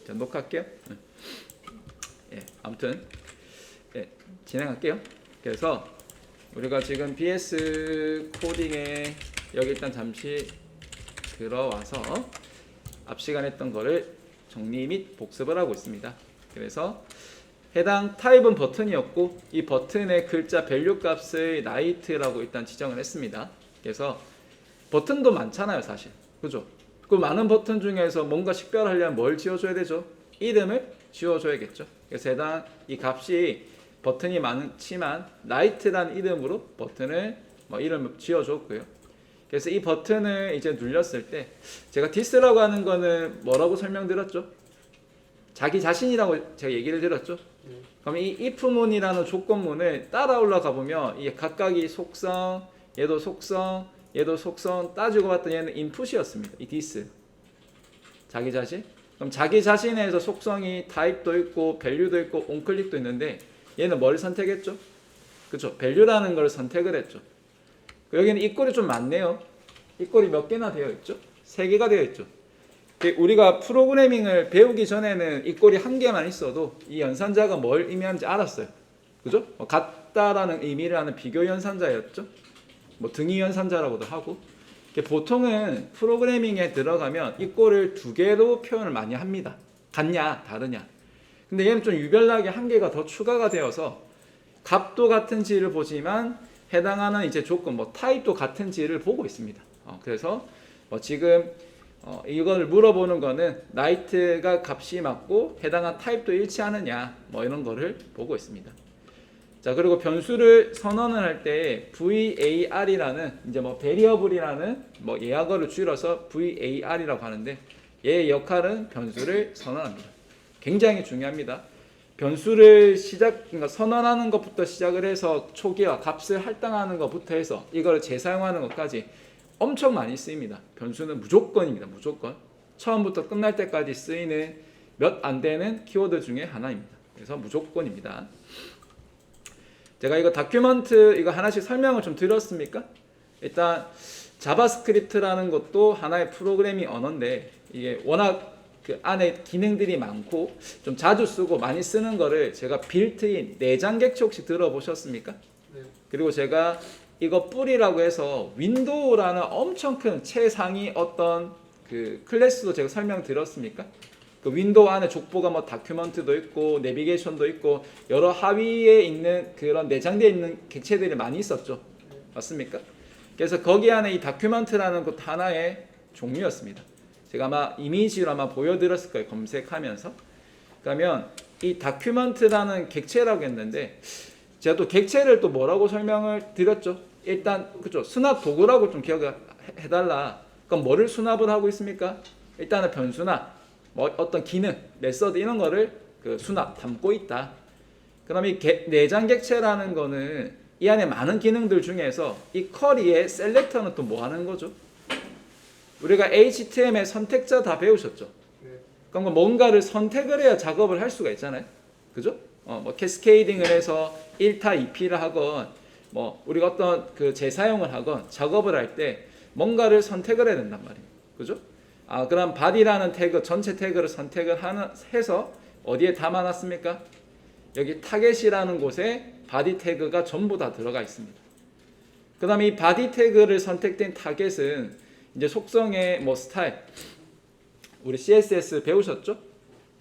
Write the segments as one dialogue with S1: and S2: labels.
S1: 자, 녹화할게요. 예, 아무튼 예, 진행할게요. 그래서 우리가 지금 BS 코딩에 여기 일단 잠시 들어와서 앞 시간에 했던 거를 정리 및 복습을 하고 있습니다. 그래서 해당 타입은 버튼이었고 이 버튼의 글자 밸류 값을 night라고 일단 지정을 했습니다. 그래서 버튼도 많잖아요, 사실. 그죠? 그 많은 버튼 중에서 뭔가 식별하려면 뭘 지어줘야 되죠? 이름을 지어줘야겠죠. 그래서 해당 이 값이 버튼이 많지만 night라는 이름으로 버튼을 이름을 지어줬고요. 그래서 이 버튼을 이제 눌렸을 때 제가 this라고 하는 거는 뭐라고 설명드렸죠? 자기 자신이라고 제가 얘기를 드렸죠. 그럼 이 if문이라는 조건문을 따라 올라가 보면 이게 각각이 속성, 얘도 속성, 얘도 속성 따지고 봤더니 얘는 인풋이었습니다. 이 this 자기 자신. 그럼 자기 자신에서 속성이 타입도 있고 밸류도 있고 onClick도 있는데 얘는 뭘 선택했죠? 그렇죠? 밸류라는 걸 선택을 했죠. 여기는 이 꼴이 좀 많네요. 이 꼴이 몇 개나 되어 있죠? 3개가 되어 있죠. 우리가 프로그래밍을 배우기 전에는 이 꼴이 1개만 있어도 이 연산자가 뭘 의미하는지 알았어요. 그죠? 같다라는 의미를 하는 비교 연산자였죠. 등위 연산자라고도 하고. 보통은 프로그래밍에 들어가면 이 꼴을 2개로 표현을 많이 합니다. 같냐, 다르냐. 근데 얘는 좀 유별나게 1개가 더 추가가 되어서 값도 같은지를 보지만 해당하는 이제 조건, 타입도 같은지를 보고 있습니다. 그래서 지금 이걸 물어보는 거는 night가 값이 맞고 해당한 타입도 일치하느냐 이런 거를 보고 있습니다. 자, 그리고 변수를 선언을 할 때 var이라는 이제 variable이라는 예약어를 줄여서 var이라고 하는데 얘의 역할은 변수를 선언합니다. 굉장히 중요합니다. 변수를 그러니까 선언하는 것부터 시작을 해서 초기화 값을 할당하는 것부터 해서 이걸 재사용하는 것까지 엄청 많이 쓰입니다. 변수는 무조건입니다. 무조건. 처음부터 끝날 때까지 쓰이는 몇 안 되는 키워드 중에 하나입니다. 그래서 무조건입니다. 제가 이거 다큐멘트 이거 하나씩 설명을 좀 드렸습니까? 일단 자바스크립트라는 것도 하나의 프로그래밍 언어인데 이게 워낙 그 안에 기능들이 많고 좀 자주 쓰고 많이 쓰는 거를 제가 빌트인 내장 객체 혹시 들어보셨습니까? 네. 그리고 제가 이거 뿌리라고 해서 윈도우라는 엄청 큰 최상위 어떤 그 클래스도 제가 설명드렸습니까? 그 윈도우 안에 족보가 다큐멘트도 있고 내비게이션도 있고 여러 하위에 있는 그런 내장되어 있는 객체들이 많이 있었죠. 맞습니까? 그래서 거기 안에 이 다큐멘트라는 것 하나의 종류였습니다. 제가 아마 이미지로 아마 보여드렸을 거예요. 검색하면서. 그러면 이 다큐멘트라는 객체라고 했는데 제가 또 객체를 또 뭐라고 설명을 드렸죠? 일단 그죠? 수납 도구라고 좀 기억을 해달라. 그럼 뭐를 수납을 하고 있습니까? 일단은 변수나 어떤 기능, 메서드 이런 거를 그 수납, 담고 있다. 그럼 이 내장 객체라는 거는 이 안에 많은 기능들 중에서 이 쿼리의 셀렉터는 또 뭐 하는 거죠? 우리가 HTML 선택자 다 배우셨죠? 네. 그럼 뭔가를 선택을 해야 작업을 할 수가 있잖아요. 그죠? 캐스케이딩을 해서 1타 2피를 하건 우리가 어떤 그 재사용을 하건 작업을 할 때 뭔가를 선택을 해야 된단 말이에요. 그죠? 그럼 body라는 태그 전체 태그를 선택을 해서 어디에 담아놨습니까? 여기 타겟이라는 곳에 body 태그가 전부 다 들어가 있습니다. 그 다음에 이 body 태그를 선택된 타겟은 이제 속성의 스타일, 우리 CSS 배우셨죠?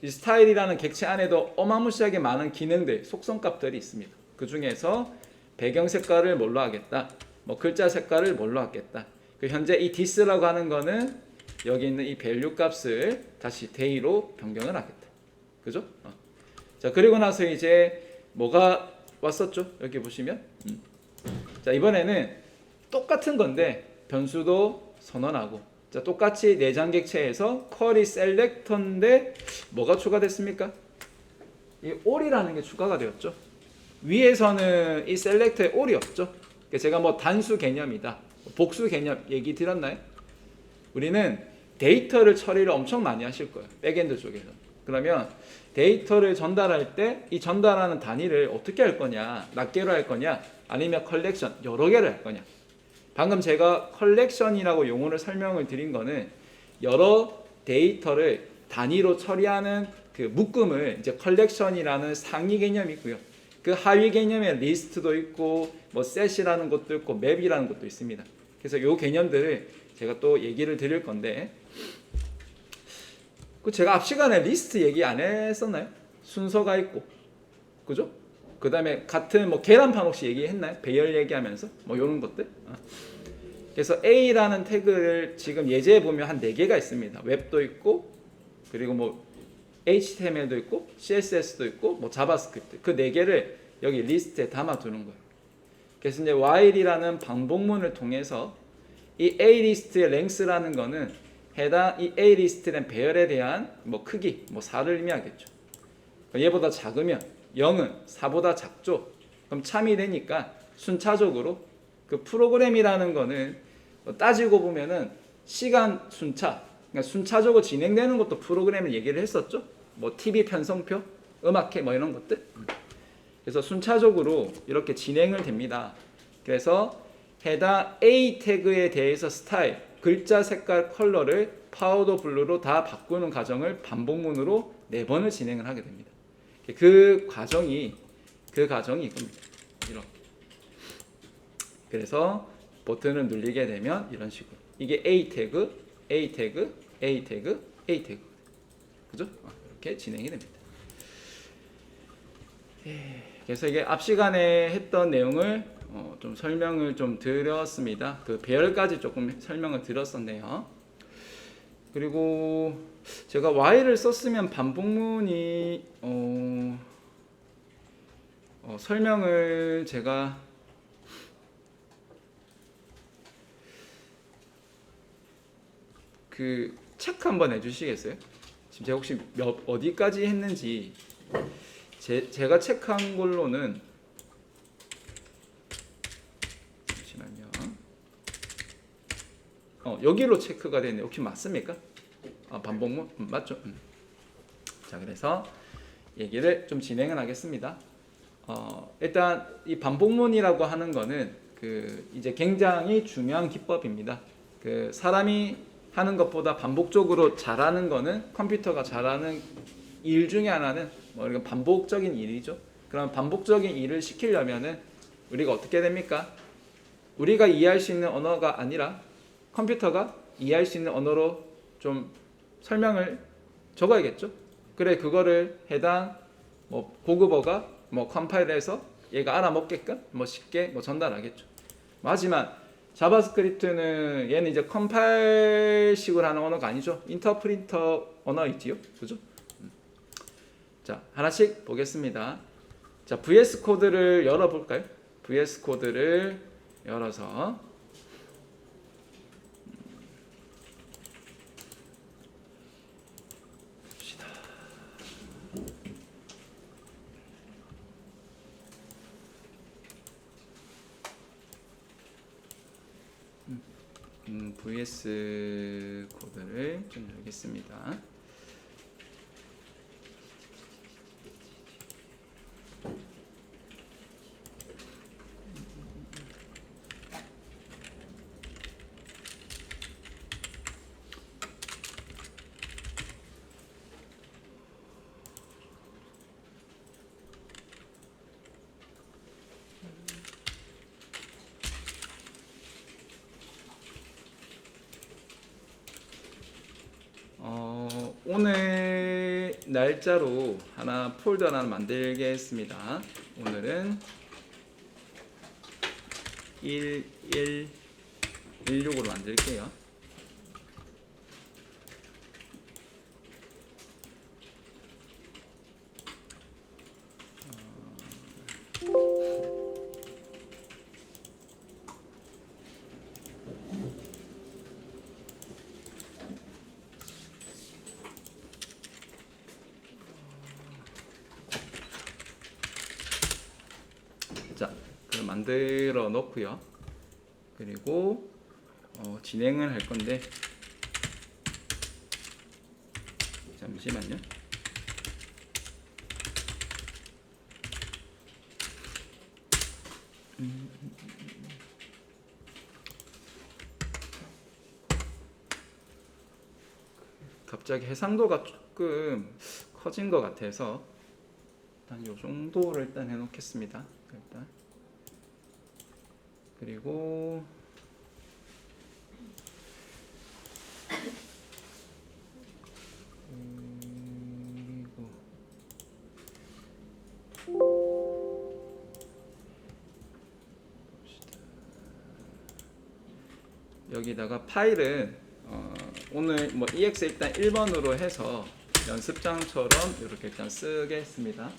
S1: 이 스타일이라는 객체 안에도 어마무시하게 많은 기능들, 속성값들이 있습니다. 그 중에서 배경 색깔을 뭘로 하겠다, 글자 색깔을 뭘로 하겠다. 현재 이 this라고 하는 거는 여기 있는 이 밸류 값을 다시 day로 변경을 하겠다. 그죠? 자, 그리고 나서 이제 뭐가 왔었죠? 여기 보시면. 자, 이번에는 똑같은 건데 변수도 선언하고, 자, 똑같이 내장 객체에서 쿼리 셀렉터인데 뭐가 추가됐습니까? 이 all이라는 게 추가가 되었죠. 위에서는 이 셀렉터에 all이 없죠. 제가 단수 개념이다, 복수 개념 얘기 드렸나요? 우리는 데이터를 처리를 엄청 많이 하실 거예요. 백엔드 쪽에서. 그러면 데이터를 전달할 때 이 전달하는 단위를 어떻게 할 거냐, 낱개로 할 거냐, 아니면 컬렉션 여러 개를 할 거냐. 방금 제가 컬렉션이라고 용어를 설명을 드린 거는 여러 데이터를 단위로 처리하는 그 묶음을 이제 컬렉션이라는 상위 개념이고요. 그 하위 개념에 리스트도 있고 뭐 셋이라는 것도 있고 맵이라는 것도 있습니다. 그래서 요 개념들을 제가 또 얘기를 드릴 건데, 그 제가 앞 시간에 리스트 얘기 안 했었나요? 순서가 있고, 그죠? 그 다음에 같은 뭐 계란판 혹시 얘기했나요? 배열 얘기하면서 뭐 이런 것들. 그래서 A라는 태그를 지금 예제에 보면 한 4개가 있습니다. 웹도 있고, 그리고 뭐 HTML도 있고, CSS도 있고, 뭐 자바스크립트. 그 4개를 여기 리스트에 담아두는 거예요. 그래서 이제 while이라는 반복문을 통해서 이 A 리스트의 length라는 거는 해당 이 A 리스트된 배열에 대한 뭐 크기, 뭐 4를 의미하겠죠. 얘보다 작으면 0은 4보다 작죠. 그럼 참이 되니까 순차적으로 그 프로그램이라는 거는 따지고 보면은 시간 순차, 그러니까 순차적으로 진행되는 것도 프로그램을 얘기를 했었죠. 뭐 TV 편성표, 음악회 뭐 이런 것들. 그래서 순차적으로 이렇게 진행을 됩니다. 그래서 해당 A 태그에 대해서 스타일, 글자 색깔 컬러를 파우더 블루로 다 바꾸는 과정을 반복문으로 4번을 진행을 하게 됩니다. 그 과정이 이겁니다. 이렇게. 그래서 버튼을 누르게 되면 이런 식으로 이게 A 태그, A 태그, A 태그, A 태그, 그죠? 이렇게 진행이 됩니다. 그래서 이게 앞 시간에 했던 내용을 좀 설명을 좀 드렸습니다. 그 배열까지 조금 설명을 드렸었네요. 그리고 제가 while을 썼으면 반복문이 설명을 제가 그 체크 한번 해주시겠어요? 지금 제가 혹시 어디까지 했는지 제가 체크한 걸로는, 잠시만요. 여기로 체크가 되네요. 혹시 맞습니까? 반복문 맞죠? 자, 그래서 얘기를 좀 진행을 하겠습니다. 일단 이 반복문이라고 하는 거는 그 이제 굉장히 중요한 기법입니다. 그 사람이 하는 것보다 반복적으로 잘하는 거는, 컴퓨터가 잘하는 일 중에 하나는 뭐 이건 반복적인 일이죠. 그럼 반복적인 일을 시키려면은 우리가 어떻게 됩니까? 우리가 이해할 수 있는 언어가 아니라 컴퓨터가 이해할 수 있는 언어로 좀 설명을 적어야겠죠. 그래, 그거를 해당 뭐 고급어가 뭐 컴파일해서 얘가 알아먹게끔 뭐 쉽게 뭐 전달하겠죠. 하지만 자바스크립트는 얘는 이제 컴파일식으로 하는 언어가 아니죠. 인터프리터 언어 있지요, 그죠? 자, 하나씩 보겠습니다. 자, VS 코드를 열어볼까요? VS 코드를 열어서 봅시다. VS 코드를 좀 열겠습니다. 오늘 날짜로 하나 폴더 하나 만들겠습니다. 오늘은 1116으로 만들게요. 자, 그럼 만들어 놓고요. 그리고 진행을 할 건데, 잠시만요. 갑자기 해상도가 조금 커진 것 같아서 일단 이 정도를 일단 해놓겠습니다. 일단 그리고 여기다가 파일은 오늘 뭐 EX 일단 1번으로 해서 연습장처럼 이렇게 일단 쓰겠습니다.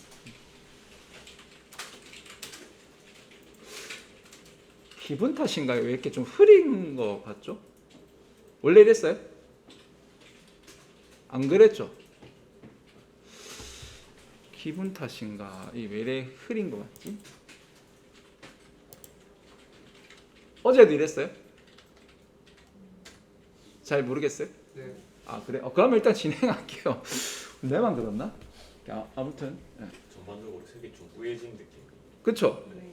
S1: 기분 탓인가요? 왜 이렇게 좀 흐린 거 같죠? 원래 이랬어요? 안 그랬죠? 기분 탓인가? 이 왜 이래 흐린 거 같지? 어제도 이랬어요? 잘 모르겠어요?
S2: 네.
S1: 아 그래? 그럼 일단 진행할게요. 내만 그렇나? 아무튼 네.
S3: 전반적으로 색이 좀 우회진 느낌.
S1: 그쵸?
S2: 네.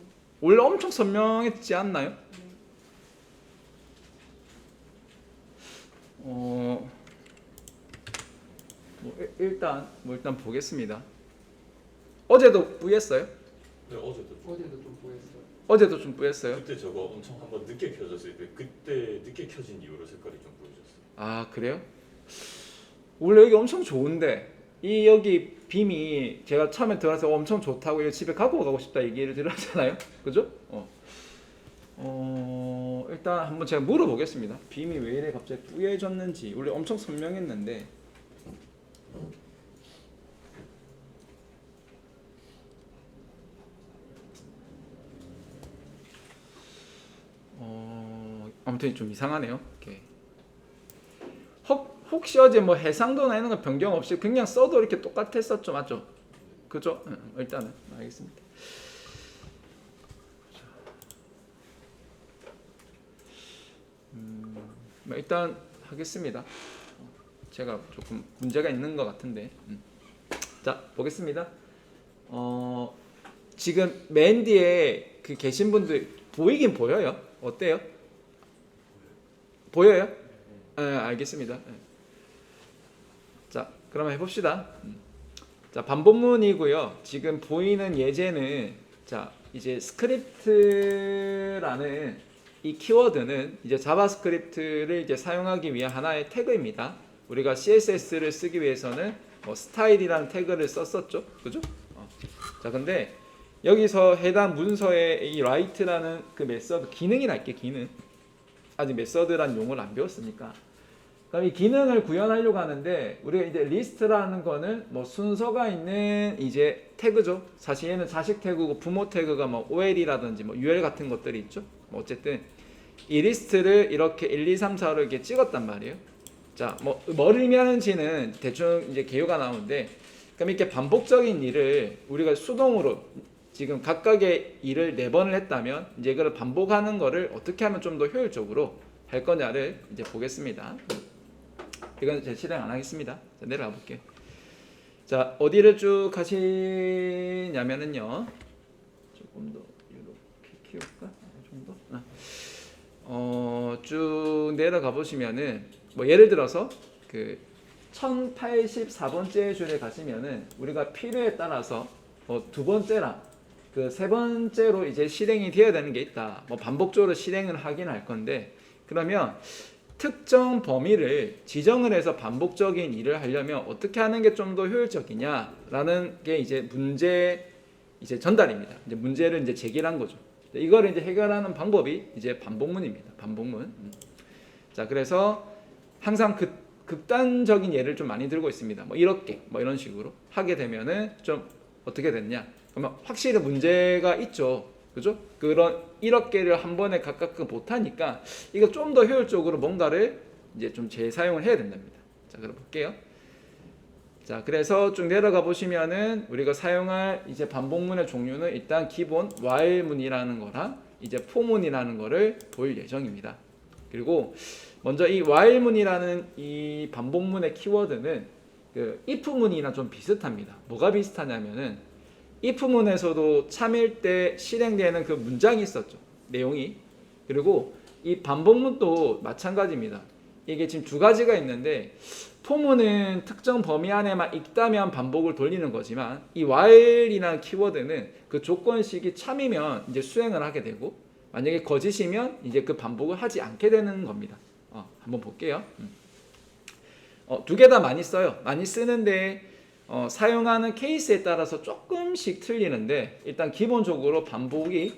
S1: 원래 엄청 선명했지 않나요? 뭐 일단 보겠습니다. 어제도 뿌였어요?
S3: 네, 어제도
S2: 좀 보였어요.
S1: 어제도 좀 뿌였어요?
S3: 그때 저거 엄청 한번 늦게 켜졌을 때 그때 늦게 켜진 이후로 색깔이 좀 보여졌어요.
S1: 아 그래요? 원래 여기 엄청 좋은데 이 여기 빔이 제가 처음에 들어와서 엄청 좋다고 이거 집에 갖고 가고 싶다 얘기를 들었잖아요. 그죠? 일단 한번 제가 물어보겠습니다. 빔이 왜 이래 갑자기 뿌얘졌는지. 원래 엄청 선명했는데 아무튼 좀 이상하네요. 이렇게. 혹시 어제 뭐 해상도나 이런 거 변경 없이 그냥 써도 이렇게 똑같았었죠, 맞죠? 그죠? 일단은 알겠습니다. 일단 하겠습니다. 제가 조금 문제가 있는 것 같은데. 자 보겠습니다. 지금 맨 뒤에 그 계신 분들 보이긴 보여요? 어때요? 보여요? 알겠습니다. 자, 그러면 해봅시다. 자, 반복문이고요. 지금 보이는 예제는 자, 이제 스크립트라는 이 키워드는 이제 자바스크립트를 이제 사용하기 위한 하나의 태그입니다. 우리가 CSS를 쓰기 위해서는 뭐 스타일이라는 태그를 썼었죠, 그죠? 자, 근데 여기서 해당 문서에 이 write라는 그 메서드 기능이라 할게 기능. 아직 메서드란 용어를 안 배웠으니까. 그럼 이 기능을 구현하려고 하는데 우리가 이제 리스트라는 거는 뭐 순서가 있는 이제 태그죠. 사실 얘는 자식 태그고 부모 태그가 뭐 OL이라든지 뭐 UL 같은 것들이 있죠. 뭐 어쨌든 이 리스트를 이렇게 1, 2, 3, 4로 이렇게 찍었단 말이에요. 자, 뭐 뭘 의미하는지는 대충 이제 개요가 나오는데 그럼 이렇게 반복적인 일을 우리가 수동으로 지금 각각의 일을 4번을 했다면 이제 이걸 반복하는 거를 어떻게 하면 좀 더 효율적으로 할 거냐를 이제 보겠습니다. 이건 제가 실행 안 하겠습니다. 자, 내려가 볼게요. 자, 어디를 쭉 가시냐면은요. 조금 더 이렇게 키울까? 좀 더. 쭉 내려가 보시면은 뭐 예를 들어서 그 1084번째 줄에 가시면은 우리가 필요에 따라서 두 번째랑 그 세 번째로 이제 실행이 되어야 되는 게 있다. 뭐 반복적으로 실행을 하긴 할 건데 그러면 특정 범위를 지정을 해서 반복적인 일을 하려면 어떻게 하는 게 좀 더 효율적이냐라는 게 이제 문제 이제 전달입니다. 이제 문제를 이제 제기한 거죠. 이거를 이제 해결하는 방법이 이제 반복문입니다. 반복문. 자, 그래서 항상 극단적인 예를 좀 많이 들고 있습니다. 뭐 이렇게 뭐 이런 식으로 하게 되면은 좀 어떻게 됐냐? 그러면 확실히 문제가 있죠. 그죠? 그런 이렇게를 한 번에 각각 못 하니까 이거 좀 더 효율적으로 뭔가를 이제 좀 재사용을 해야 된답니다. 자, 그럼 볼게요. 자, 그래서 쭉 내려가 보시면은 우리가 사용할 이제 반복문의 종류는 일단 기본 while문이라는 거랑 이제 for문이라는 거를 볼 예정입니다. 그리고 먼저 이 while문이라는 이 반복문의 키워드는 그 if문이랑 좀 비슷합니다. 뭐가 비슷하냐면은 if문에서도 참일 때 실행되는 그 문장이 있었죠. 내용이. 그리고 이 반복문도 마찬가지입니다. 이게 지금 두 가지가 있는데 포문은 특정 범위 안에만 있다면 반복을 돌리는 거지만 이 while이라는 키워드는 그 조건식이 참이면 이제 수행을 하게 되고 만약에 거짓이면 이제 그 반복을 하지 않게 되는 겁니다. 한번 볼게요. 두 개 다 많이 써요. 많이 쓰는데 사용하는 케이스에 따라서 조금씩 틀리는데 일단 기본적으로 반복이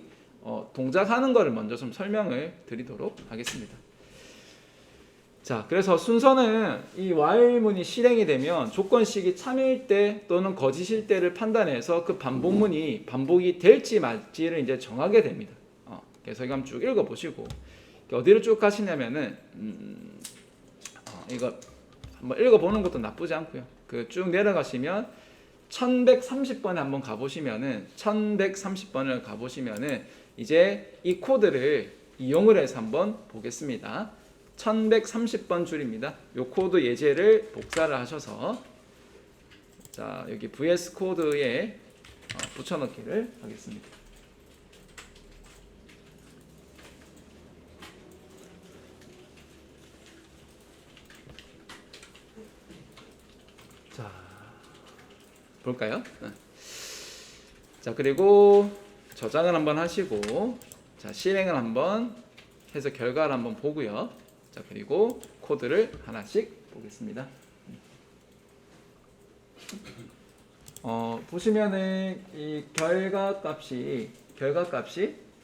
S1: 동작하는 것을 먼저 좀 설명을 드리도록 하겠습니다. 자, 그래서 순서는 이 while문이 실행이 되면 조건식이 참일 때 또는 거짓일 때를 판단해서 그 반복문이 반복이 될지 말지를 이제 정하게 됩니다. 그래서 이거 한번 쭉 읽어보시고 어디를 쭉 가시냐면은 이거 한번 읽어보는 것도 나쁘지 않고요. 그 쭉 내려가시면 1130번에 한번 가보시면은 1130번을 가보시면은 이제 이 코드를 이용을 해서 한번 보겠습니다. 1130번 줄입니다. 이 코드 예제를 복사를 하셔서 자 여기 VS 코드에 붙여넣기를 하겠습니다. 자 볼까요? 자 그리고 저장을 한번 하시고 자 실행을 한번 해서 결과를 한번 보고요. 자 그리고 코드를 하나씩 보겠습니다. 보시면은 이 결과 값이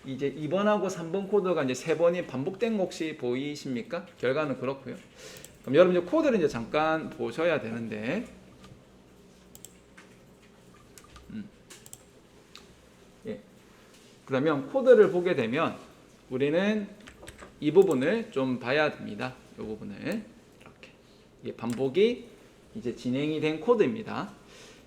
S1: 이제 2번하고 3번 코드가 이제 3번이 반복된 거 혹시 보이십니까? 결과는 그렇고요. 그럼 여러분 이제 코드를 이제 잠깐 보셔야 되는데 예. 그러면 코드를 보게 되면 우리는 이 부분을 좀 봐야 됩니다. 이 부분을 이렇게 이게 반복이 이제 진행이 된 코드입니다.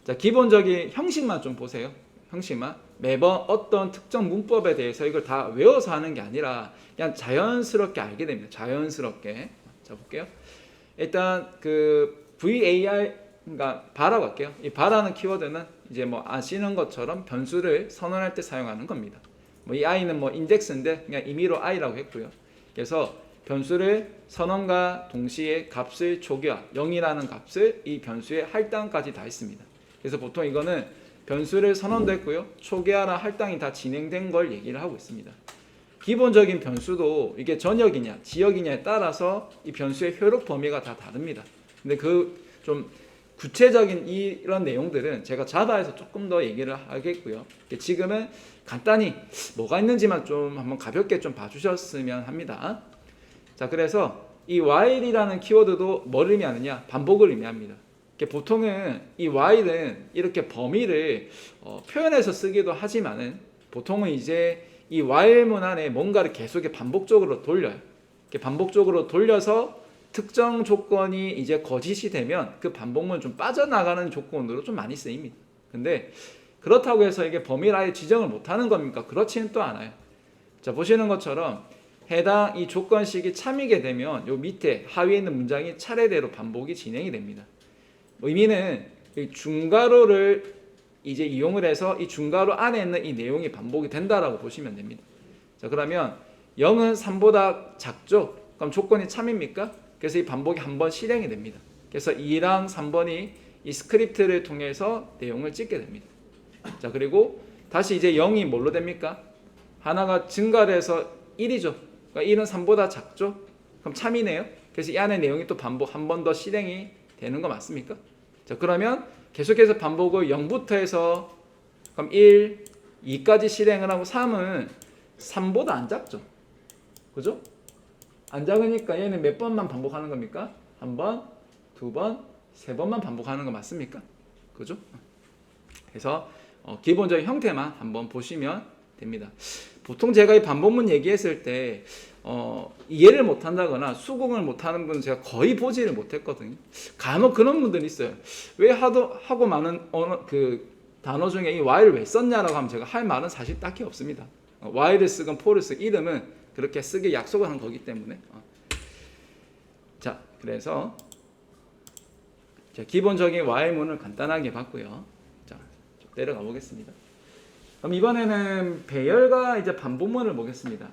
S1: 자 기본적인 형식만 좀 보세요. 형식만 매번 어떤 특정 문법에 대해서 이걸 다 외워서 하는 게 아니라 그냥 자연스럽게 알게 됩니다. 자연스럽게. 자 볼게요. 일단 그 var 그러니까 바라고 할게요. 이 바라는 키워드는 이제 뭐 아시는 것처럼 변수를 선언할 때 사용하는 겁니다. 뭐 이 i는 뭐 인덱스인데 그냥 임의로 i라고 했고요. 그래서 변수를 선언과 동시에 값을 초기화 0이라는 값을 이 변수의 할당까지 다 했습니다. 그래서 보통 이거는 변수를 선언도 했고요. 초기화나 할당이 다 진행된 걸 얘기를 하고 있습니다. 기본적인 변수도 이게 전역이냐 지역이냐에 따라서 이 변수의 효력 범위가 다 다릅니다. 근데 그 좀 구체적인 이런 내용들은 제가 자바에서 조금 더 얘기를 하겠고요. 지금은 간단히 뭐가 있는지만 좀 한번 가볍게 좀 봐주셨으면 합니다. 자, 그래서 이 while이라는 키워드도 뭘 의미하느냐? 반복을 의미합니다. 보통은 이 while은 이렇게 범위를 표현해서 쓰기도 하지만은 보통은 이제 이 while문 안에 뭔가를 계속 반복적으로 돌려요. 반복적으로 돌려서 특정 조건이 이제 거짓이 되면 그 반복문 좀 빠져나가는 조건으로 좀 많이 쓰입니다. 근데 그렇다고 해서 이게 범위를 아예 지정을 못하는 겁니까? 그렇지는 또 않아요. 자 보시는 것처럼 해당 이 조건식이 참이게 되면 요 밑에 하위에 있는 문장이 차례대로 반복이 진행이 됩니다. 의미는 이 중괄호를 이제 이용을 해서 이 중괄호 안에 있는 이 내용이 반복이 된다라고 보시면 됩니다. 자 그러면 0은 3보다 작죠? 그럼 조건이 참입니까? 그래서 이 반복이 한번 실행이 됩니다. 그래서 2랑 3번이 이 스크립트를 통해서 내용을 찍게 됩니다. 자 그리고 다시 이제 0이 뭘로 됩니까? 하나가 증가를 해서 1이죠. 그러니까 1은 3보다 작죠? 그럼 참이네요. 그래서 이 안에 내용이 또 반복 한 번 더 실행이 되는 거 맞습니까? 자 그러면 계속해서 반복을 0부터 해서 그럼 1, 2까지 실행을 하고 3은 3보다 안 작죠. 그죠? 안 작으니까 얘는 몇 번만 반복하는 겁니까? 한 번, 두 번, 세 번만 반복하는 거 맞습니까? 그죠? 그래서 기본적인 형태만 한번 보시면 됩니다. 보통 제가 이 반복문 얘기했을 때 이해를 못한다거나 수긍을 못하는 분은 제가 거의 보지를 못했거든요. 간혹 그런 분들이 있어요. 왜 하고 많은 그 단어 중에 이 while을 왜 썼냐라고 하면 제가 할 말은 사실 딱히 없습니다. while을 쓰건 for를 쓰건 이름은 그렇게 쓰기 약속을 한 거기 때문에 자 그래서 기본적인 while문을 간단하게 봤고요. 자 좀 내려가 보겠습니다. 그럼 이번에는 배열과 이제 반복문을 보겠습니다.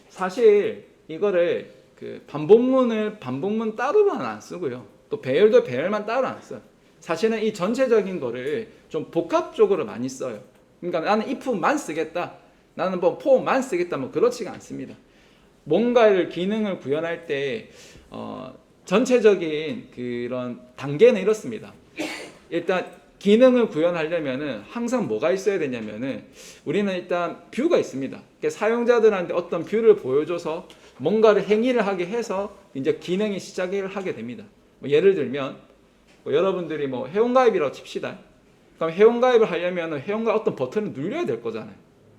S1: 사실 이거를 그 반복문 따로만 안 쓰고요. 또 배열도 배열만 따로 안 써요. 사실은 이 전체적인 거를 좀 복합적으로 많이 써요. 그러니까 나는 if만 쓰겠다. 나는 뭐 for만 쓰겠다. 뭐 그렇지가 않습니다. 뭔가를 기능을 구현할 때 전체적인 그런 단계는 이렇습니다. 일단 기능을 구현하려면은 항상 뭐가 있어야 되냐면은 우리는 일단 뷰가 있습니다. 그러니까 사용자들한테 어떤 뷰를 보여줘서 뭔가를 행위를 하게 해서 이제 기능이 시작을 하게 됩니다. 뭐 예를 들면 뭐 여러분들이 뭐 회원가입이라고 칩시다. 그럼 회원가입을 하려면 회원가입 어떤 버튼을 눌려야 될 거잖아요.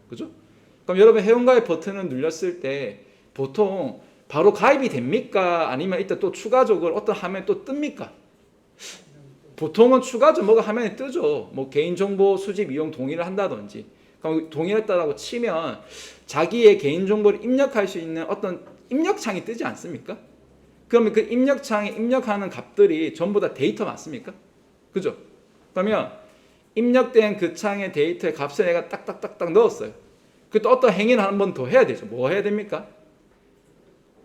S1: 그죠? 그럼 여러분 회원가입 버튼을 눌렸을 때 보통 바로 가입이 됩니까? 아니면 이따 또 추가적으로 어떤 화면이 또 뜹니까? 보통은 추가적으로 뭐가 화면에 뜨죠. 뭐 개인정보 수집 이용 동의를 한다든지. 그럼 동의했다라고 치면 자기의 개인정보를 입력할 수 있는 어떤 입력창이 뜨지 않습니까? 그러면 그 입력창에 입력하는 값들이 전부 다 데이터 맞습니까? 그죠? 그러면 입력된 그 창의 데이터의 값을 내가 딱딱딱딱 넣었어요. 그 또 어떤 행위를 한 번 더 해야 되죠. 뭐 해야 됩니까?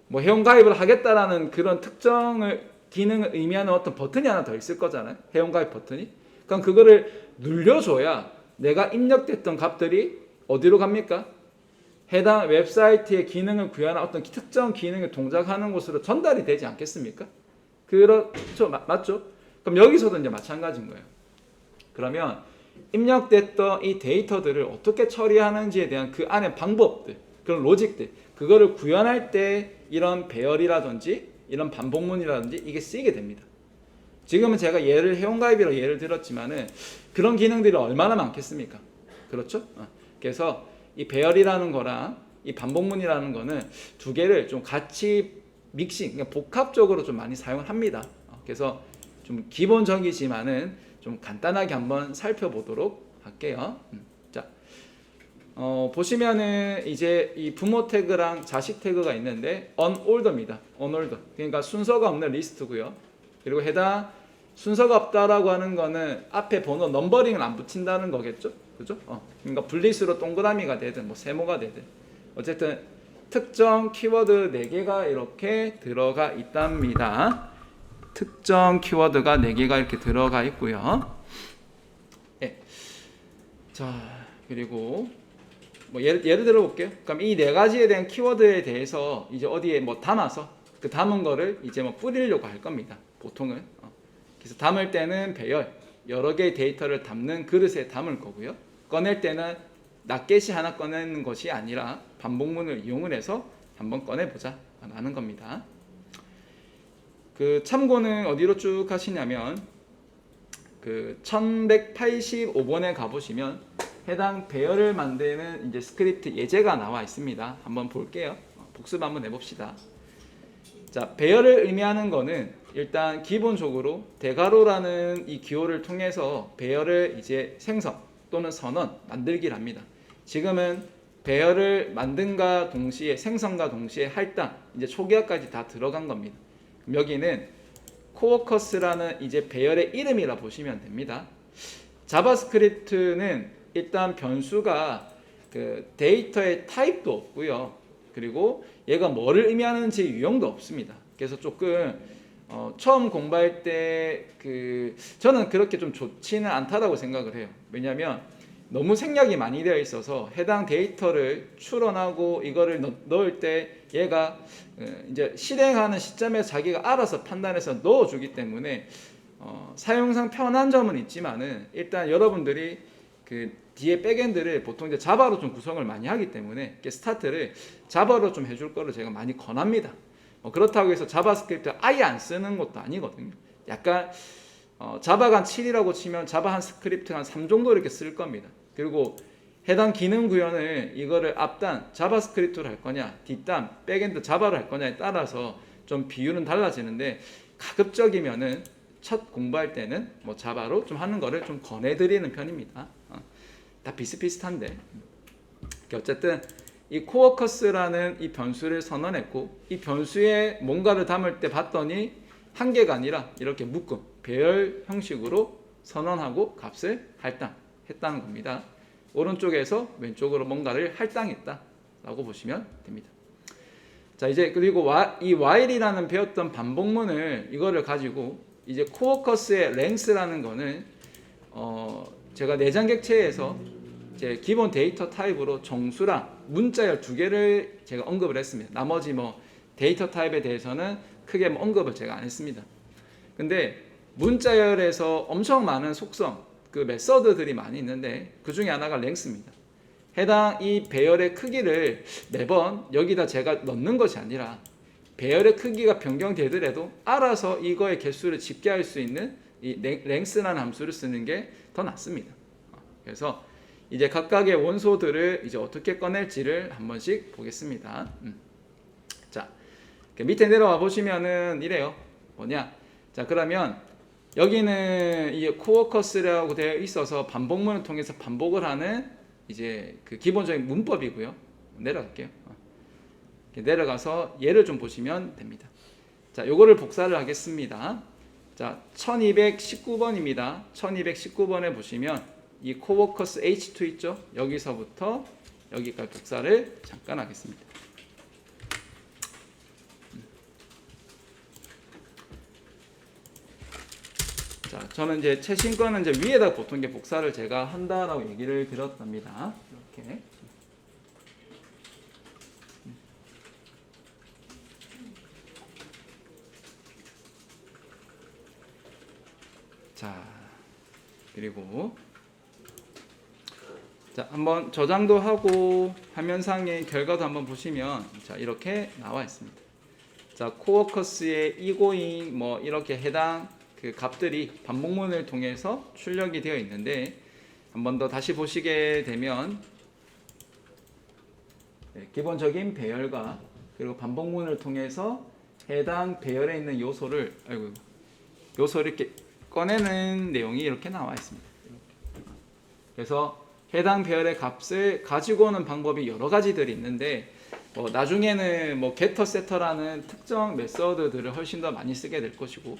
S1: 뭐 회원가입을 하겠다라는 그런 특정을 기능을 의미하는 어떤 버튼이 하나 더 있을 거잖아요. 회원가입 버튼이. 그럼 그거를 눌려줘야 내가 입력됐던 값들이 어디로 갑니까? 해당 웹사이트의 기능을 구현한 어떤 특정 기능을 동작하는 곳으로 전달이 되지 않겠습니까? 그렇죠. 맞죠? 그럼 여기서도 이제 마찬가지인 거예요. 그러면 입력됐던 이 데이터들을 어떻게 처리하는지에 대한 그 안에 방법들, 그런 로직들, 그거를 구현할 때 이런 배열이라든지 이런 반복문이라든지 이게 쓰이게 됩니다. 지금은 제가 회원가입이라고 예를 들었지만은 그런 기능들이 얼마나 많겠습니까? 그렇죠? 그래서 이 배열이라는 거랑 이 반복문이라는 거는 두 개를 좀 같이 믹싱, 그러니까 복합적으로 좀 많이 사용을 합니다. 그래서 좀 기본적이지만은 좀 간단하게 한번 살펴보도록 할게요. 자, 보시면은 이제 이 부모 태그랑 자식 태그가 있는데 unorder입니다. unorder. 그러니까 순서가 없는 리스트고요. 그리고 해당 순서가 없다라고 하는 거는 앞에 번호 넘버링을 안 붙인다는 거겠죠. 그죠? 그러니까 분리수로 동그라미가 되든 뭐 세모가 되든 어쨌든 특정 키워드 4개가 이렇게 들어가 있답니다. 특정 키워드가 4개가 이렇게 들어가 있고요. 네. 자, 그리고 뭐 예를 들어 볼게요. 그럼 이 4가지에 대한 키워드에 대해서 이제 어디에 뭐 담아서 그 담은 거를 이제 뭐 뿌리려고 할 겁니다. 보통은. 그래서 담을 때는 배열, 여러 개의 데이터를 담는 그릇에 담을 거고요. 꺼낼 때는 낱개씩 하나 꺼내는 것이 아니라 반복문을 이용을 해서 한번 꺼내보자 라는 겁니다. 그 참고는 어디로 쭉 하시냐면 그 1185번에 가보시면 해당 배열을 만드는 이제 스크립트 예제가 나와 있습니다. 한번 볼게요. 복습 한번 해봅시다. 자, 배열을 의미하는 거는 일단 기본적으로 대괄호라는 이 기호를 통해서 배열을 이제 생성 또는 선언, 만들기를 합니다. 지금은 배열을 만든과 동시에 생성과 동시에 할당, 이제 초기화까지 다 들어간 겁니다. 여기는 코워커스라는 이제 배열의 이름이라 보시면 됩니다. 자바스크립트는 일단 변수가 그 데이터의 타입도 없고요. 그리고 얘가 뭐를 의미하는지 유형도 없습니다. 그래서 조금 처음 공부할 때 저는 그렇게 좀 좋지는 않다라고 생각을 해요. 왜냐하면 너무 생략이 많이 되어 있어서 해당 데이터를 추론하고 이거를 넣을 때 얘가 이제 실행하는 시점에서 자기가 알아서 판단해서 넣어주기 때문에 사용상 편한 점은 있지만은 일단 여러분들이 그 뒤에 백엔드를 보통 이제 자바로 좀 구성을 많이 하기 때문에 스타트를 자바로 좀 해줄 거를 제가 많이 권합니다. 그렇다고 해서 자바스크립트 아예 안 쓰는 것도 아니거든요. 약간 자바가 한 7이라고 치면 자바 한 스크립트 한 3 정도 이렇게 쓸 겁니다. 그리고 해당 기능 구현을 이거를 앞단 자바스크립트로 할 거냐 뒷단 백엔드 자바로 할 거냐에 따라서 좀 비율은 달라지는데 가급적이면은 첫 공부할 때는 뭐 자바로 좀 하는 거를 좀 권해드리는 편입니다. 다 비슷비슷한데 어쨌든 이 코워커스라는 이 변수를 선언했고 이 변수에 뭔가를 담을 때 봤더니 한 개가 아니라 이렇게 묶음 배열 형식으로 선언하고 값을 할당했다는 겁니다. 오른쪽에서 왼쪽으로 뭔가를 할당했다 라고 보시면 됩니다. 자, 이제 그리고 이 while이라는 배웠던 반복문을 이거를 가지고 이제 코어커스의 length라는 거는 제가 내장 객체에서 제 기본 데이터 타입으로 정수랑 문자열 두 개를 제가 언급을 했습니다. 나머지 뭐 데이터 타입에 대해서는 크게 뭐 언급을 제가 안 했습니다. 근데 문자열에서 엄청 많은 속성, 그 메서드들이 많이 있는데 그 중에 하나가 랭스입니다. 해당 이 배열의 크기를 매번 여기다 제가 넣는 것이 아니라 배열의 크기가 변경되더라도 알아서 이거의 개수를 집계할 수 있는 이 랭스라는 함수를 쓰는 게 더 낫습니다. 그래서 이제 각각의 원소들을 이제 어떻게 꺼낼지를 한 번씩 보겠습니다. 자, 밑에 내려와 보시면은 이래요. 뭐냐? 자, 그러면 여기는 이게 코어커스라고 되어 있어서 반복문을 통해서 반복을 하는 이제 그 기본적인 문법이고요. 내려갈게요. 이렇게 내려가서 예를 좀 보시면 됩니다. 자, 요거를 복사를 하겠습니다. 자, 1219번입니다. 1219번에 보시면 이 코워커스 H2 있죠? 여기서부터 여기까지 복사를 잠깐 하겠습니다. 자, 저는 이제 최신 거는 이제 위에다 보통 이게 복사를 제가 한다라고 얘기를 드렸답니다. 이렇게. 자, 그리고 자, 한번 저장도 하고 화면상의 결과도 한번 보시면 자, 이렇게 나와 있습니다. 자, 코어커스의 이고잉 뭐 이렇게 해당 그 값들이 반복문을 통해서 출력이 되어 있는데 한 번 더 다시 보시게 되면 기본적인 배열과 그리고 반복문을 통해서 해당 배열에 있는 요소를 이렇게 꺼내는 내용이 이렇게 나와 있습니다. 그래서 해당 배열의 값을 가지고 오는 방법이 여러 가지들이 있는데 나중에는 뭐 getter, setter라는 특정 메서드들을 훨씬 더 많이 쓰게 될 것이고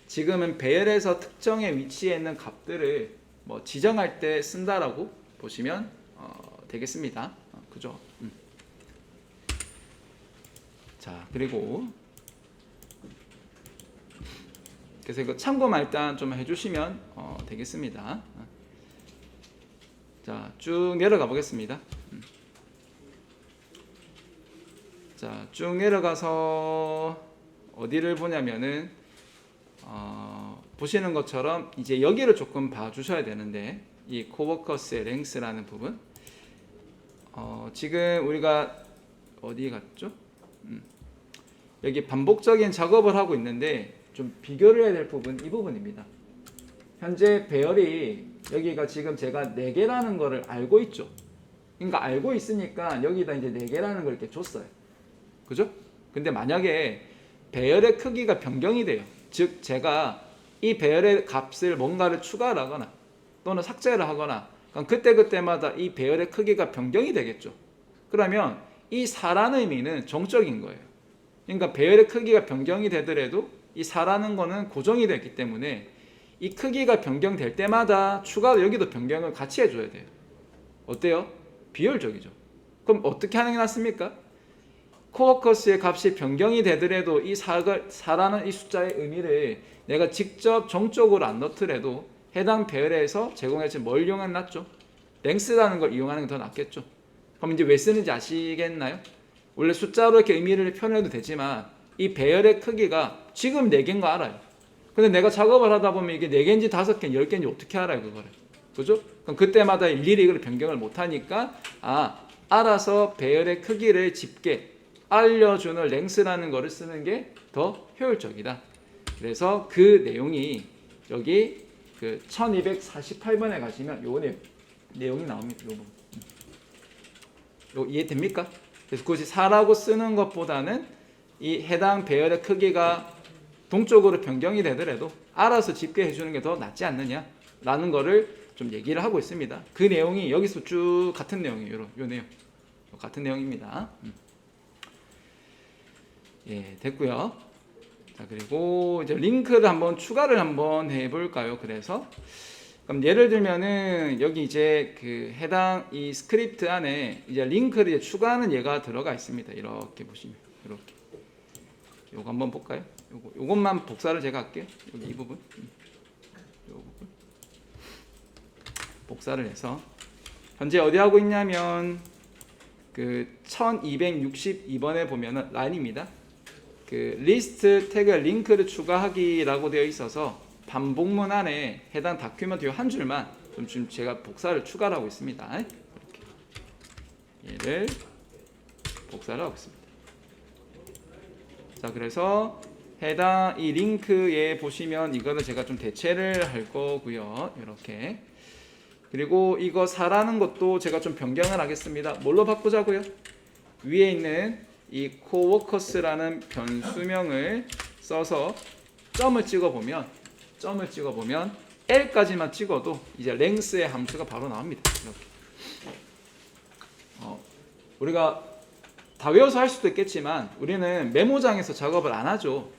S1: 지금은 배열에서 특정의 위치에 있는 값들을 뭐 지정할 때 쓴다라고 보시면 되겠습니다. 그죠? 자, 그리고 그래서 이거 참고만 일단 좀 해주시면 되겠습니다. 자, 쭉 내려가 보겠습니다. 자, 쭉 내려가서 어디를 보냐면은 보시는 것처럼 이제 여기를 조금 봐주셔야 되는데 이 코워커스의 랭스라는 부분 지금 우리가 어디 갔죠? 여기 반복적인 작업을 하고 있는데 좀 비교를 해야 될 부분 이 부분입니다. 현재 배열이 여기가 지금 제가 4개라는 거를 알고 있죠. 그러니까 알고 있으니까 여기다 이제 4개라는 걸 이렇게 줬어요. 그죠? 근데 만약에 배열의 크기가 변경이 돼요. 즉 제가 이 배열의 값을 뭔가를 추가를 하거나 또는 삭제를 하거나 그럼 그때그때마다 이 배열의 크기가 변경이 되겠죠. 그러면 이 4라는 의미는 정적인 거예요. 그러니까 배열의 크기가 변경이 되더라도 이 4라는 거는 고정이 됐기 때문에 이 크기가 변경될 때마다 추가로 여기도 변경을 같이 해줘야 돼요. 어때요? 비효율적이죠. 그럼 어떻게 하는 게 낫습니까? 코어커스의 값이 변경이 되더라도 이 4라는 이 숫자의 의미를 내가 직접 정적으로 안 넣더라도 해당 배열에서 제공해준 뭘 이용하는 게 낫죠? 랭스라는 걸 이용하는 게 더 낫겠죠. 그럼 이제 왜 쓰는지 아시겠나요? 원래 숫자로 이렇게 의미를 표현해도 되지만 이 배열의 크기가 지금 4개인 거 알아요. 근데 내가 작업을 하다 보면 이게 4개인지 5개인지 10개인지 어떻게 알아요 그거를. 그죠? 그럼 그때마다 일일이 이걸 변경을 못하니까 알아서 배열의 크기를 집계 알려주는 랭스라는 거를 쓰는 게 더 효율적이다. 그래서 그 내용이 여기 그 1248번에 가시면 요 내용이 나옵니다. 요 부분. 요 이해됩니까? 그래서 굳이 4라고 쓰는 것보다는 이 해당 배열의 크기가 동적으로 변경이 되더라도 알아서 집계해 주는 게 더 낫지 않느냐라는 거를 좀 얘기를 하고 있습니다. 그 내용이 여기서 쭉 같은 내용이에요. 요 내용. 같은 내용입니다. 예, 됐고요. 자, 그리고 이제 링크를 한번 추가를 한번 해 볼까요? 그래서 그럼 예를 들면은 여기 이제 그 해당 이 스크립트 안에 이제 링크를 이제 추가하는 예가 들어가 있습니다. 이렇게 보시면 이렇게. 요거 한번 볼까요? 요것만 복사를 제가 할게요. 여기 이 부분. 요 부분. 복사를 해서 현재 어디 하고 있냐면 그 1262번에 보면은 라인입니다. 그 리스트 태그 링크를 추가하기라고 되어 있어서 반복문 안에 해당 다큐멘트 한 줄만 좀 지금 제가 복사를 추가를 하고 있습니다. 이렇게 얘를 복사를 하고 있습니다. 자, 그래서 해당 이 링크에 보시면 이거는 제가 좀 대체를 할 거고요. 이렇게. 그리고 이거 4라는 것도 제가 좀 변경을 하겠습니다. 뭘로 바꾸자고요? 위에 있는 이 coworkers라는 변수명을 써서 점을 찍어보면 L까지만 찍어도 이제 length의 함수가 바로 나옵니다. 이렇게. 우리가 다 외워서 할 수도 있겠지만 우리는 메모장에서 작업을 안 하죠.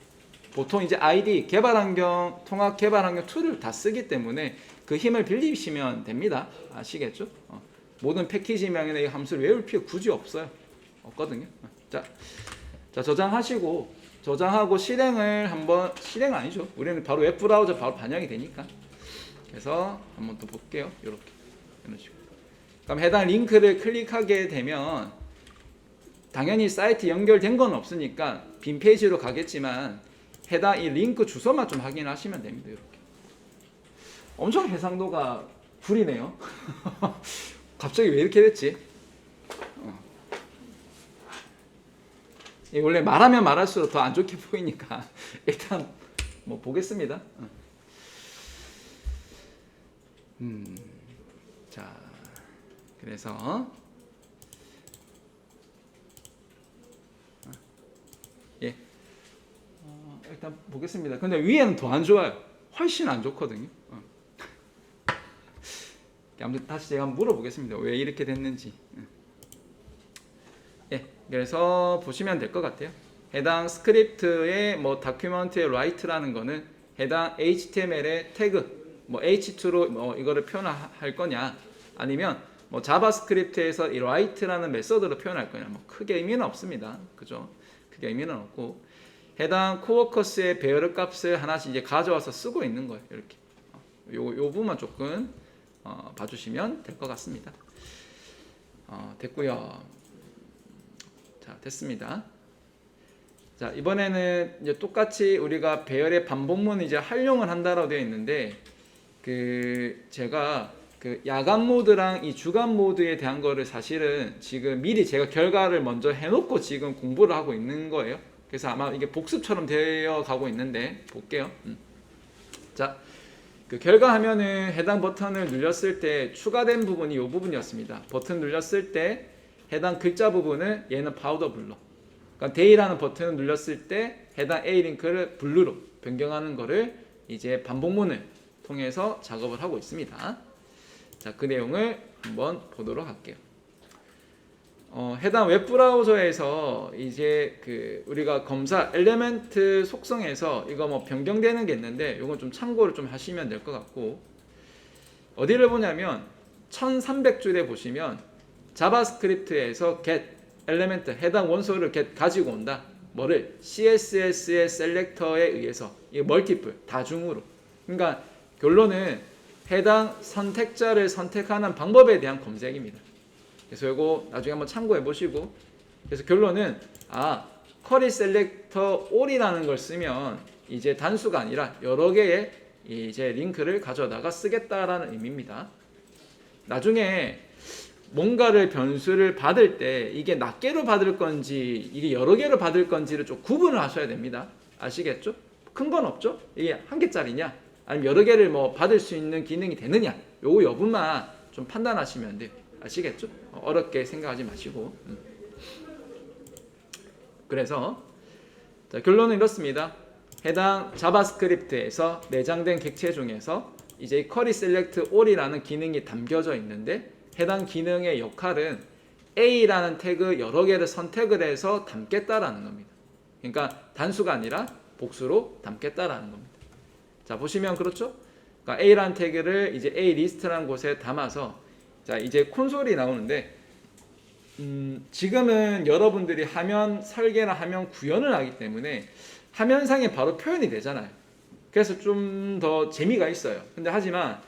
S1: 보통 이제 ID 개발 환경, 통합 개발 환경 툴을 다 쓰기 때문에 그 힘을 빌리시면 됩니다. 아시겠죠? 모든 패키지명이나 이 함수를 외울 필요 굳이 없거든요. 자, 저장하고 실행을 한번, 실행 아니죠. 우리는 바로 웹브라우저 바로 반영이 되니까. 그래서 한번 또 볼게요. 이런 식으로. 그럼 해당 링크를 클릭하게 되면 당연히 사이트 연결된 건 없으니까 빈 페이지로 가겠지만 해당 이 링크 주소만 좀 확인하시면 됩니다. 이렇게. 엄청 해상도가 구리네요. 갑자기 왜 이렇게 됐지? 원래 말하면 말할수록 더 안 좋게 보이니까 일단 뭐 보겠습니다. 자, 그래서 일단 보겠습니다. 근데 위에는 더 안 좋아요. 훨씬 안 좋거든요. 아무튼 다시 제가 한번 물어보겠습니다. 왜 이렇게 됐는지. 그래서 보시면 될 것 같아요. 해당 스크립트의 뭐 다큐멘트의 write라는 거는 해당 HTML의 태그 뭐 H2로 뭐 이거를 표현할 거냐, 아니면 뭐 자바스크립트에서 이 write라는 메서드로 표현할 거냐, 뭐 크게 의미는 없습니다. 그죠? 크게 의미는 없고 해당 코워커스의 배열의 값을 하나씩 이제 가져와서 쓰고 있는 거예요. 이렇게 요 부분만 조금 봐주시면 될 것 같습니다. 됐고요. 자, 됐습니다. 자, 이번에는 이제 똑같이 우리가 배열의 반복문을 이제 활용을 한다라고 되어 있는데 그 제가 그 야간 모드랑 이 주간 모드에 대한 거를 사실은 지금 미리 제가 결과를 먼저 해놓고 지금 공부를 하고 있는 거예요. 그래서 아마 이게 복습처럼 되어 가고 있는데 볼게요. 자, 그 결과 화면은 해당 버튼을 눌렸을 때 추가된 부분이 이 부분이었습니다. 버튼 눌렸을 때 해당 글자 부분은 얘는 파우더 블루. 그러니까 데이라는 버튼을 눌렸을 때 해당 A 링크를 블루로 변경하는 거를 이제 반복문을 통해서 작업을 하고 있습니다. 자, 그 내용을 한번 보도록 할게요. 해당 웹브라우저에서 이제 그 우리가 검사 엘리멘트 속성에서 이거 뭐 변경되는 게 있는데 이건 좀 참고를 좀 하시면 될 것 같고, 어디를 보냐면 1300줄에 보시면 자바스크립트에서 get 엘리멘트 해당 원소를 get 가지고 온다. 뭐를 CSS의 셀렉터에 의해서 이 멀티플 다중으로. 그러니까 결론은 해당 선택자를 선택하는 방법에 대한 검색입니다. 그래서 이거 나중에 한번 참고해 보시고, 그래서 결론은 쿼리 셀렉터 all이라는 걸 쓰면 이제 단수가 아니라 여러 개의 이제 링크를 가져다가 쓰겠다라는 의미입니다. 나중에 뭔가를 변수를 받을 때 이게 낱개로 받을 건지 이게 여러 개로 받을 건지를 좀 구분을 하셔야 됩니다. 아시겠죠? 큰 건 없죠? 이게 한 개짜리냐 아니면 여러 개를 뭐 받을 수 있는 기능이 되느냐, 요 여부만 좀 판단하시면 돼요. 아시겠죠? 어렵게 생각하지 마시고. 그래서 자, 결론은 이렇습니다. 해당 자바스크립트에서 내장된 객체 중에서 이제 쿼리 셀렉트 all이라는 기능이 담겨져 있는데 해당 기능의 역할은 A라는 태그 여러 개를 선택을 해서 담겠다라는 겁니다. 그러니까 단수가 아니라 복수로 담겠다라는 겁니다. 자, 보시면 그렇죠? 그러니까 A라는 태그를 이제 A 리스트라는 곳에 담아서, 자, 이제 콘솔이 나오는데 지금은 여러분들이 화면 설계나 화면 구현을 하기 때문에 화면상에 바로 표현이 되잖아요. 그래서 좀 더 재미가 있어요. 근데 하지만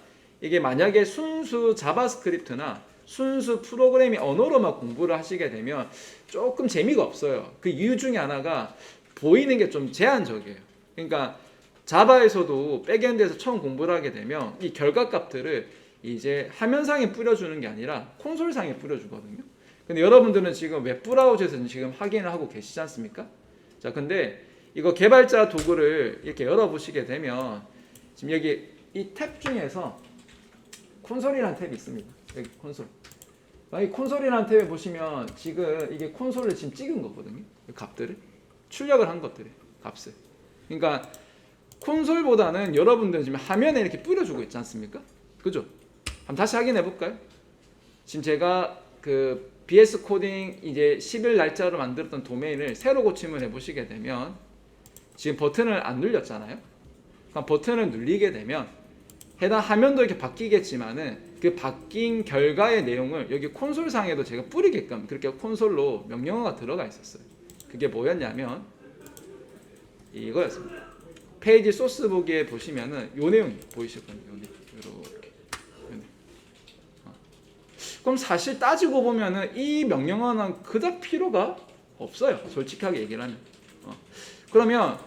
S1: 이게 만약에 순수 자바스크립트나 순수 프로그래밍 언어로만 공부를 하시게 되면 조금 재미가 없어요. 그 이유 중에 하나가 보이는 게 좀 제한적이에요. 그러니까 자바에서도 백엔드에서 처음 공부를 하게 되면 이 결과값들을 이제 화면상에 뿌려주는 게 아니라 콘솔상에 뿌려주거든요. 근데 여러분들은 지금 웹브라우저에서 지금 확인을 하고 계시지 않습니까? 자, 근데 이거 개발자 도구를 이렇게 열어보시게 되면 지금 여기 이 탭 중에서 콘솔이라는 탭이 있습니다. 여기 콘솔. 이 콘솔이라는 탭에 보시면 지금 이게 콘솔을 지금 찍은 거거든요. 값들을 출력을 한 것들을 값을. 그러니까 콘솔보다는 여러분들 지금 화면에 이렇게 뿌려주고 있지 않습니까? 그죠? 한번 다시 확인해 볼까요? 지금 제가 그 BS 코딩 이제 10일 날짜로 만들었던 도메인을 새로 고침을 해보시게 되면 지금 버튼을 안 눌렸잖아요. 그럼 버튼을 눌리게 되면 해당 화면도 이렇게 바뀌겠지만은 그 바뀐 결과의 내용을 여기 콘솔상에도 제가 뿌리게끔 그렇게 콘솔로 명령어가 들어가 있었어요. 그게 뭐였냐면 이거였습니다. 페이지 소스 보기에 보시면은 요 내용이 보이실 겁니다. 요 내용. 이렇게. 그럼 사실 따지고 보면은 이 명령어는 그닥 필요가 없어요. 솔직하게 얘기를 하면. 그러면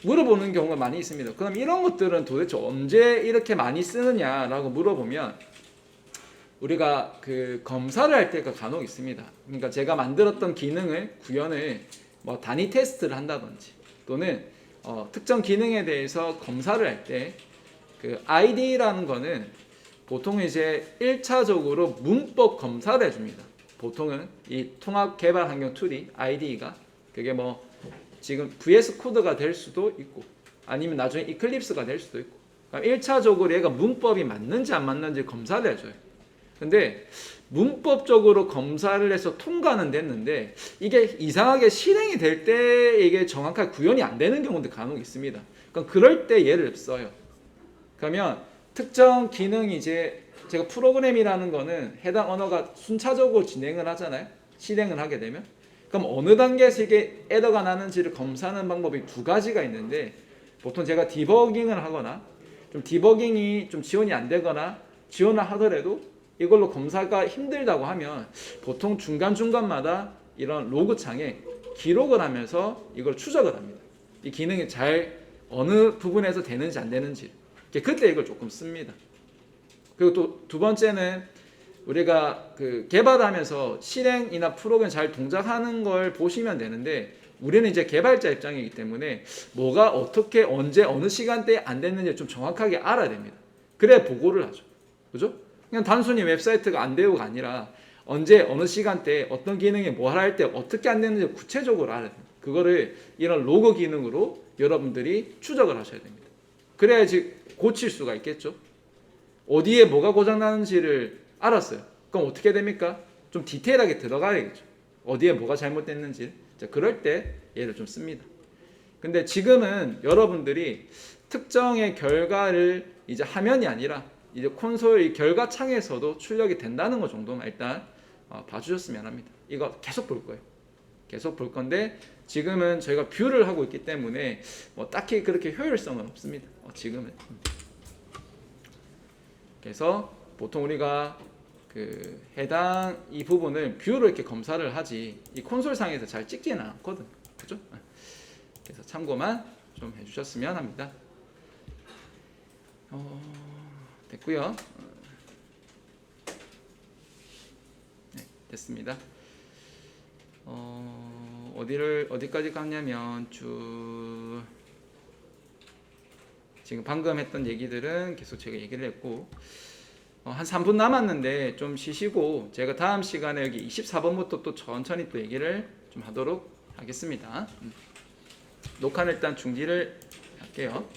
S1: 물어보는 경우가 많이 있습니다. 그럼 이런 것들은 도대체 언제 이렇게 많이 쓰느냐라고 물어보면 우리가 그 검사를 할 때가 간혹 있습니다. 그러니까 제가 만들었던 기능을 구현을 뭐 단위 테스트를 한다든지 또는 특정 기능에 대해서 검사를 할 때 그 ID라는 거는 보통 이제 1차적으로 문법 검사를 해줍니다. 보통은 이 통합 개발 환경 툴이 IDE가 그게 뭐 지금 VS 코드가 될 수도 있고 아니면 나중에 이클립스가 될 수도 있고 그러니까 1차적으로 얘가 문법이 맞는지 안 맞는지 검사를 해줘요. 근데 문법적으로 검사를 해서 통과는 됐는데 이게 이상하게 실행이 될 때 이게 정확하게 구현이 안 되는 경우도 간혹 있습니다. 그럼 그럴 때 얘를 써요. 그러면 특정 기능이 이제 제가 프로그램이라는 거는 해당 언어가 순차적으로 진행을 하잖아요. 실행을 하게 되면 그럼 어느 단계에서 이게 에러가 나는지를 검사하는 방법이 두 가지가 있는데 보통 제가 디버깅을 하거나 좀 디버깅이 좀 지원이 안 되거나 지원을 하더라도 이걸로 검사가 힘들다고 하면 보통 중간중간마다 이런 로그 창에 기록을 하면서 이걸 추적을 합니다. 이 기능이 잘 어느 부분에서 되는지 안 되는지 그때 이걸 조금 씁니다. 그리고 또 두 번째는 우리가 그 개발하면서 실행이나 프로그램 잘 동작하는 걸 보시면 되는데 우리는 이제 개발자 입장이기 때문에 뭐가 어떻게 언제 어느 시간대에 안 됐는지 좀 정확하게 알아야 됩니다. 그래야 보고를 하죠. 그죠? 그냥 단순히 웹사이트가 안 되고가 아니라 언제 어느 시간대에 어떤 기능이 뭐 할 때 어떻게 안 됐는지 구체적으로 알아야 됩니다. 그거를 이런 로그 기능으로 여러분들이 추적을 하셔야 됩니다. 그래야지 고칠 수가 있겠죠. 어디에 뭐가 고장나는지를 알았어요. 그럼 어떻게 됩니까? 좀 디테일하게 들어가야겠죠. 어디에 뭐가 잘못됐는지. 자, 그럴 때 얘를 좀 씁니다. 근데 지금은 여러분들이 특정의 결과를 이제 화면이 아니라 이제 콘솔 이 결과 창에서도 출력이 된다는 것 정도만 일단 봐주셨으면 합니다. 이거 계속 볼 거예요. 계속 볼 건데 지금은 저희가 뷰를 하고 있기 때문에 뭐 딱히 그렇게 효율성은 없습니다. 지금은. 그래서 보통 우리가 그 해당 이 부분을 뷰로 이렇게 검사를 하지 이 콘솔 상에서 잘 찍지는 않거든. 그죠? 그래서 참고만 좀 해주셨으면 합니다. 됐고요. 네, 됐습니다. 어디까지 갔냐면 쭉 지금 방금 했던 얘기들은 계속 제가 얘기를 했고 한 3분 남았는데 좀 쉬시고 제가 다음 시간에 여기 24번부터 또 천천히 또 얘기를 좀 하도록 하겠습니다. 녹화는 일단 중지를 할게요.